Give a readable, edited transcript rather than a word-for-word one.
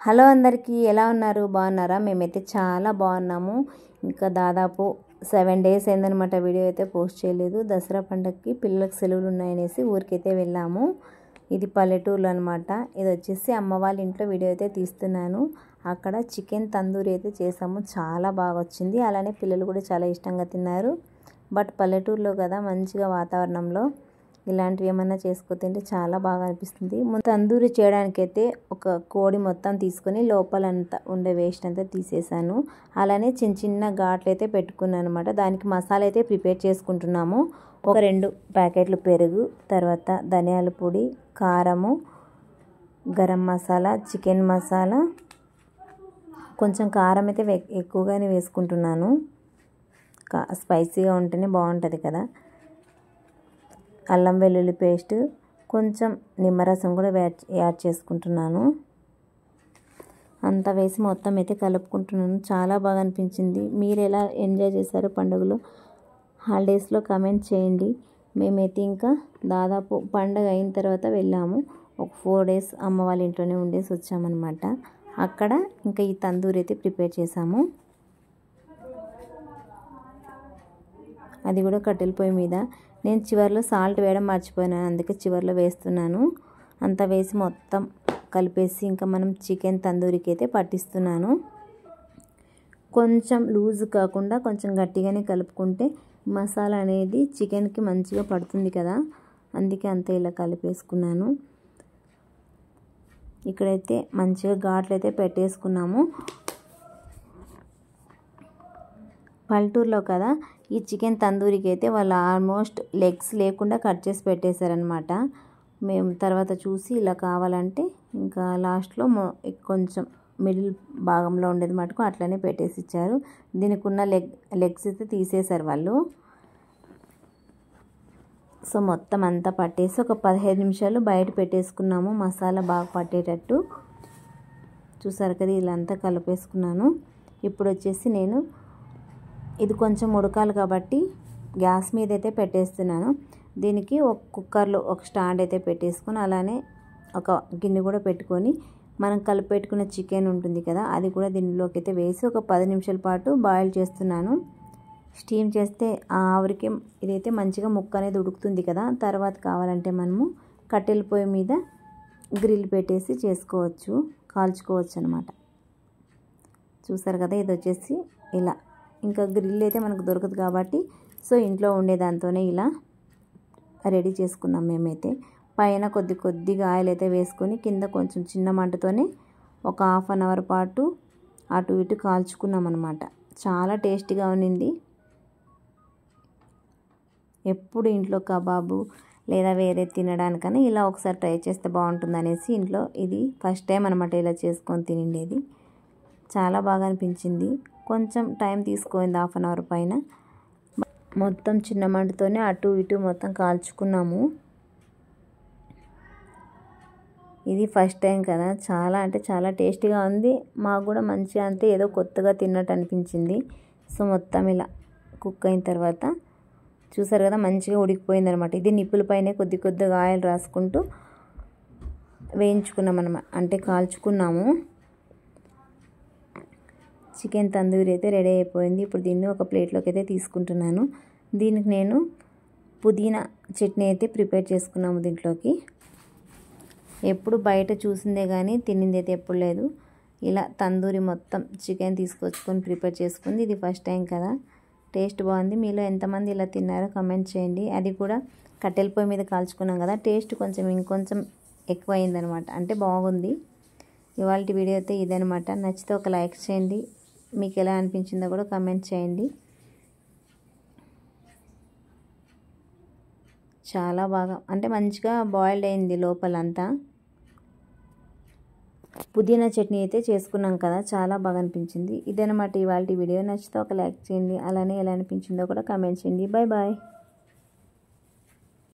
Hello అందరికీ ఎలా ఉన్నారు? బాగున్నారా? మేమైతే చాలా బాగున్నాము. ఇంకా దాదాపు 7 డేస్ అయిందనమాట వీడియో అయితే పోస్ట్ చేయలేదు. దసరా పండగకి పిల్లలకు సెలవులు ఉన్నాయనేసి ఊరికైతే వెళ్ళాము. ఇది పల్లెటూరులో అనమాట. ఇది వచ్చేసి అమ్మ వాళ్ళ ఇంట్లో వీడియో అయితే తీస్తున్నాను. అక్కడ చికెన్ తందూరి అయితే చేసాము. చాలా బాగా వచ్చింది. అలానే పిల్లలు కూడా చాలా ఇష్టంగా తిన్నారు. బట్ పల్లెటూరులో కదా, మంచిగా వాతావరణంలో ఇలాంటివి ఏమన్నా చేసుకుంటే చాలా బాగా అనిపిస్తుంది. తందూరి చేయడానికైతే ఒక కోడి మొత్తం తీసుకొని లోపలంతా ఉండే వేస్ట్ అంతా తీసేసాను. అలానే చిన్న చిన్న ఘాట్లు అయితే పెట్టుకున్నాను అనమాట. దానికి మసాలా అయితే ప్రిపేర్ చేసుకుంటున్నాము. ఒక 2 ప్యాకెట్లు పెరుగు, తర్వాత ధనియాల పొడి, కారము, గరం మసాలా, చికెన్ మసాలా, కొంచెం కారం అయితే ఎక్కువగానే వేసుకుంటున్నాను. స్పైసీగా ఉంటేనే బాగుంటుంది కదా. అల్లం వెల్లుల్లి పేస్ట్, కొంచెం నిమ్మరసం కూడా యాడ్ చేసుకుంటున్నాను. అంతా వేసి మొత్తం అయితే కలుపుకుంటున్నాను. చాలా బాగా అనిపించింది. మీరు ఎలా ఎంజాయ్ చేశారు పండుగలో, హాలిడేస్లో కామెంట్ చేయండి. మేమైతే ఇంకా దాదాపు పండుగ అయిన తర్వాత వెళ్ళాము. ఒక 4 డేస్ అమ్మ వాళ్ళ ఇంట్లోనే ఉండేసి వచ్చామన్నమాట. అక్కడ ఇంకా ఈ తందూరి అయితే ప్రిపేర్ చేసాము. అది కూడా కట్టెల పొయ్యి మీద. నేను చివరిలో సాల్ట్ వేయడం మర్చిపోయినాను, అందుకే చివరిలో వేస్తున్నాను. అంతా వేసి మొత్తం కలిపేసి ఇంకా మనం చికెన్ తందూరికి అయితే పట్టిస్తున్నాను. కొంచెం లూజ్ కాకుండా కొంచెం గట్టిగానే కలుపుకుంటే మసాలా అనేది చికెన్కి మంచిగా పడుతుంది కదా, అందుకే అంతా ఇలా కలిపేసుకున్నాను. ఇక్కడైతే మంచిగా ఘాట్లు అయితే పెట్టేసుకున్నాము. పల్లెటూరులో కదా, ఈ చికెన్ తందూరికి అయితే వాళ్ళు ఆల్మోస్ట్ లెగ్స్ లేకుండా కట్ చేసి పెట్టేశారనమాట. మేము తర్వాత చూసి ఇలా కావాలంటే ఇంకా లాస్ట్లో కొంచెం మిడిల్ భాగంలో ఉండేది మటుకు అట్లనే పెట్టేసి ఇచ్చారు. దీనికి ఉన్న లెగ్స్ అయితే తీసేశారు వాళ్ళు. సో మొత్తం అంతా పట్టేసి ఒక 15 నిమిషాలు బయట పెట్టేసుకున్నాము, మసాలా బాగా పట్టేటట్టు. చూసారు కదా, ఇలా అంతా కలిపేసుకున్నాను. ఇప్పుడు వచ్చేసి నేను ఇది కొంచెం ఉడకాలి కాబట్టి గ్యాస్ మీద అయితే పెట్టేస్తున్నాను. దీనికి ఒక కుక్కర్లో ఒక స్టాండ్ అయితే పెట్టేసుకొని, అలానే ఒక గిన్నె కూడా పెట్టుకొని మనం కలిపి పెట్టుకున్న చికెన్ ఉంటుంది కదా, అది కూడా దీనిలోకి అయితే వేసి ఒక 10 నిమిషాల పాటు బాయిల్ చేస్తున్నాను. స్టీమ్ చేస్తే ఆ ఆవిరికి ఇదైతే మంచిగా ముక్క అనేది ఉడుకుతుంది కదా. తర్వాత కావాలంటే మనము కట్టెల పొయ్యి మీద గ్రిల్ పెట్టేసి చేసుకోవచ్చు, కాల్చుకోవచ్చు అనమాట. చూసారు కదా, ఇది వచ్చేసి ఇలా. ఇంకా గ్రిల్ అయితే మనకు దొరకదు కాబట్టి సో ఇంట్లో ఉండే దాంతోనే ఇలా రెడీ చేసుకున్నాం మేమైతే. పైన కొద్దిగా ఆయిల్ అయితే వేసుకొని కింద కొంచెం చిన్న మంటతోనే ఒక 1/2 అవర్ పాటు అటు ఇటు కాల్చుకున్నాం అనమాట. చాలా టేస్టీగా ఉన్నింది. ఎప్పుడు ఇంట్లో కబాబు లేదా వేరే తినడానికన్నా ఇలా ఒకసారి ట్రై చేస్తే బాగుంటుంది అనేసి ఇంట్లో ఇది ఫస్ట్ టైం అనమాట ఇలా చేసుకొని తినిండేది. చాలా బాగా అనిపించింది. కొంచెం టైం తీసుకుంది 1/2 అవర్ పైన. మొత్తం చిన్న మంటతోనే అటు ఇటు మొత్తం కాల్చుకున్నాము. ఇది ఫస్ట్ టైం కదా, చాలా అంటే చాలా టేస్టీగా ఉంది. మాకు కూడా మంచిగా అంటే ఏదో కొత్తగా తిన్నట్టు అనిపించింది. సో మొత్తం ఇలా కుక్ అయిన తర్వాత చూసారు కదా, మంచిగా ఉడికిపోయింది అనమాట. ఇది నిప్పుల పైనే కొద్దిగా ఆయిల్ రాసుకుంటూ వేయించుకున్నాం అనమాట, అంటే కాల్చుకున్నాము. చికెన్ తందూరి అయితే రెడీ అయిపోయింది. ఇప్పుడు దీన్ని ఒక ప్లేట్లోకి అయితే తీసుకుంటున్నాను. దీనికి నేను పుదీనా చట్నీ అయితే ప్రిపేర్ చేసుకున్నాము దీంట్లోకి. ఎప్పుడు బయట చూసిందే కానీ తినింది అయితే ఎప్పుడు లేదు. ఇలా తందూరి మొత్తం చికెన్ తీసుకొచ్చుకొని ప్రిపేర్ చేసుకుంది. ఇది ఫస్ట్ టైం కదా, టేస్ట్ బాగుంది. మీలో ఎంతమంది ఇలా తిన్నారో కమెంట్ చేయండి. అది కూడా కట్టెల పొయ్యి మీద కాల్చుకున్నాం కదా, టేస్ట్ ఇంకొంచెం ఎక్కువ అయిందనమాట, అంటే బాగుంది. ఇవాళ వీడియో అయితే ఇదనమాట. నచ్చితే ఒక లైక్ చేయండి. మీకు ఎలా అనిపించిందో కూడా కమెంట్ చేయండి. చాలా బాగా అంటే మంచిగా బాయిల్డ్ అయింది లోపలంతా. పుదీనా చట్నీ అయితే చేసుకున్నాం కదా, చాలా బాగా అనిపించింది. ఇదనమాట ఇవాళ వీడియో. నచ్చితే ఒక లైక్ చేయండి. అలానే ఎలా అనిపించిందో కూడా కమెంట్ చేయండి. Bye bye.